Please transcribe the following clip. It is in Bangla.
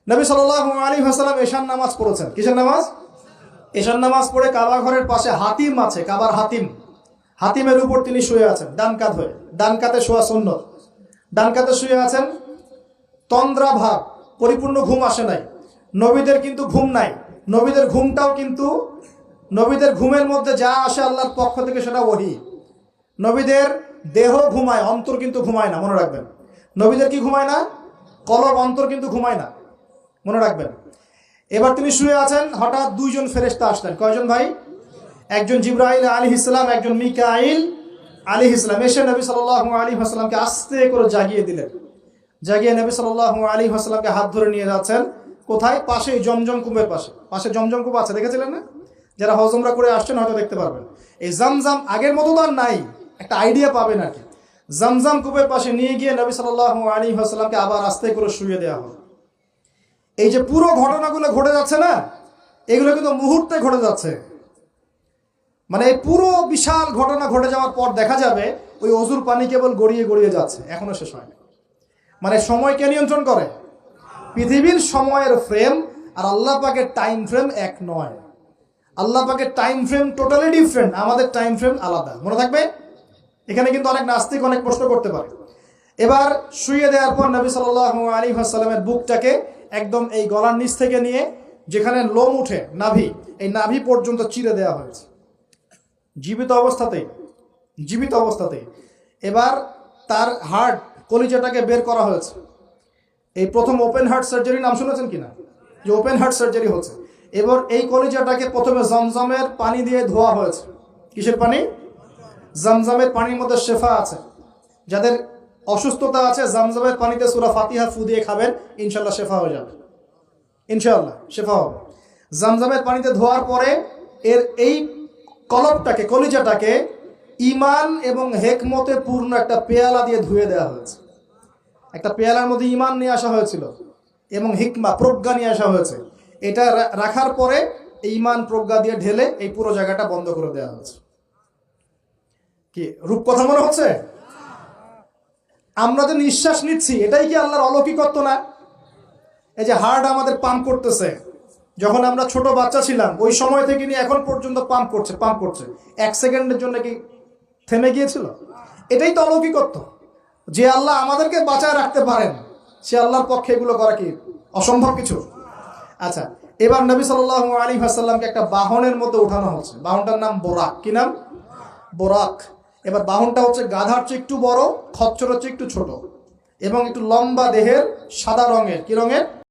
নবী সাল্লাল্লাহু আলাইহি ওয়াসাল্লাম এশার নামাজ পড়েছেন। কিসের নামাজ? এশার নামাজ পড়ে কাবা ঘরের পাশে হাতিম আছে, কাবার হাতিম, হাতিমের উপর তিনি শুয়ে আছেন ডান কাত হয়ে। ডান কাতে শোয়া সুন্নত। ডান কাতে শুয়ে আছেন, তন্দ্রা ভাব, পরিপূর্ণ ঘুম আসে নাই। নবীদের কিন্তু ঘুম নাই। নবীদের ঘুমটাও কিন্তু, নবীদের ঘুমের মধ্যে যা আসে আল্লাহর পক্ষ থেকে সেটা ওহী। নবীদের দেহ ঘুমায়, অন্তর কিন্তু ঘুমায় না, মনে রাখবেন। নবীদের কি ঘুমায় না? কলব, অন্তর কিন্তু ঘুমায় না, মনে রাখবেন। এবার তিনি শুয়ে আছেন, হঠাৎ দুইজন ফেরেশতা আসলেন। কয়জন ভাই? একজন জিবরাইল আলাইহিস সালাম, একজন মিকাইল আলাইহিস সালাম। এসে নবী সাল্লাল্লাহু আলাইহি ওয়াসাল্লামকে আস্তে করে জাগিয়ে দিলেন। জাগিয়ে নবী সাল্লাল্লাহু আলাইহি ওয়াসাল্লামকে হাত ধরে নিয়ে যাচ্ছেন। কোথায়? পাশে জমজম কূপের পাশে। পাশে জমজম কূপ আছে, দেখেছিলেন না? যারা হজ উমরা করে আসছেন হয়তো দেখতে পারবেন। এই জমজম আগের মতো তো আর নাই, একটা আইডিয়া পাবেন আর কি। জমজম কূপের পাশে নিয়ে গিয়ে নবী সাল্লাল্লাহু আলাইহি ওয়াসাল্লামকে আবার আস্তে করে শুইয়ে দেওয়া হলো। এই যে পুরো ঘটনাগুলো ঘটে যাচ্ছে না, এগুলো কিন্তু মুহূর্তে ঘটে যাচ্ছে। মানে এই পুরো বিশাল ঘটনা ঘটে যাওয়ার পর দেখা যাবে ওই অজুর পানি কেবল গড়িয়ে গড়িয়ে যাচ্ছে, এখনো শেষ হয়নি। মানে সময়কে নিয়ন্ত্রণ করে পৃথিবীর সময়ের ফ্রেম আর আল্লাহ পাকের টাইম ফ্রেম এক নয়। আল্লাহ পাকের টাইম ফ্রেম টোটালি ডিফারেন্ট, আমাদের টাইম ফ্রেম আলাদা, মনে থাকবে। এখানে কিন্তু অনেক নাস্তিক অনেক প্রশ্ন করতে পারে। এবার শুইয়ে দেওয়ার পর নবী সাল্লাল্লাহু আলাইহি ওয়াসাল্লামের বুকটাকে একদম এই গলার নিচ থেকে নিয়ে যেখানে লোম উঠে নাভি, এই নাভি পর্যন্ত চিরে দেওয়া হয়েছে জীবিত অবস্থাতেই, জীবিত অবস্থাতেই। এবার তার হার্ট, কলিজাটাকে বের করা হয়েছে। এই প্রথম ওপেন হার্ট সার্জারি নাম শুনেছেন কিনা? যে ওপেন হার্ট সার্জারি হচ্ছে। এবার এই কলিজাটাকে প্রথমে জমজমের পানি দিয়ে ধোয়া হয়েছে। কিসের পানি? জমজমের পানির মধ্যে শেফা আছে। যাদের অসুস্থতা আছে জমজমের পানিতে সূরা ফাতিহা ফু দিয়ে খাবেন, ইনশাল্লাহ শেফা হয়ে যাবে, ইনশাল্লাহ শেফা হবে। জমজমের পানিতে ধোয়ার পরে এর এই কলবটাকে, কলিজাটাকে ঈমান এবং হেকমতে পূর্ণ একটা পেয়ালা দিয়ে ধুয়ে দেওয়া হয়েছে। একটা পেয়ালার মধ্যে ঈমান নিয়ে আসা হয়েছিল এবং হিকমা, প্রজ্ঞা নিয়ে আসা হয়েছে। এটা রাখার পরে ঈমান প্রজ্ঞা দিয়ে ঢেলে এই পুরো জায়গাটা বন্ধ করে দেওয়া হয়েছে। কি রূপকথা মনে হচ্ছে? আমরা যে নিঃশ্বাস নিচ্ছি এটাই কি আল্লাহর অলৌকিকত্ব না? এই যে হার্ট আমাদের পাম্প করতেছে, যখন আমরা ছোট বাচ্চা ছিলাম ওই সময় থেকে নিয়ে এখন পর্যন্ত পাম্প করছে, পাম্প করছে। 1 সেকেন্ডের জন্য কি থেমে গিয়েছিল? এটাই তো অলৌকিকত্ব। যে আল্লাহ আমাদেরকে বাঁচায় রাখতে পারেন, সে আল্লাহর পক্ষে এগুলো করা কি অসম্ভব কিছু? আচ্ছা, এবার নবী সাল্লাল্লাহু আলাইহি ওয়াসাল্লামকে একটা বাহনের মধ্যে উঠানো হচ্ছে। বাহনটার নাম বোরাক। কি নাম? বোরাক। এবার বাহনটা হচ্ছে গাধার চেয়ে একটু বড়, খচ্চরের চেয়ে একটু ছোট এবং একটু লম্বা দেহের, সাদা রঙের। কি রঙের?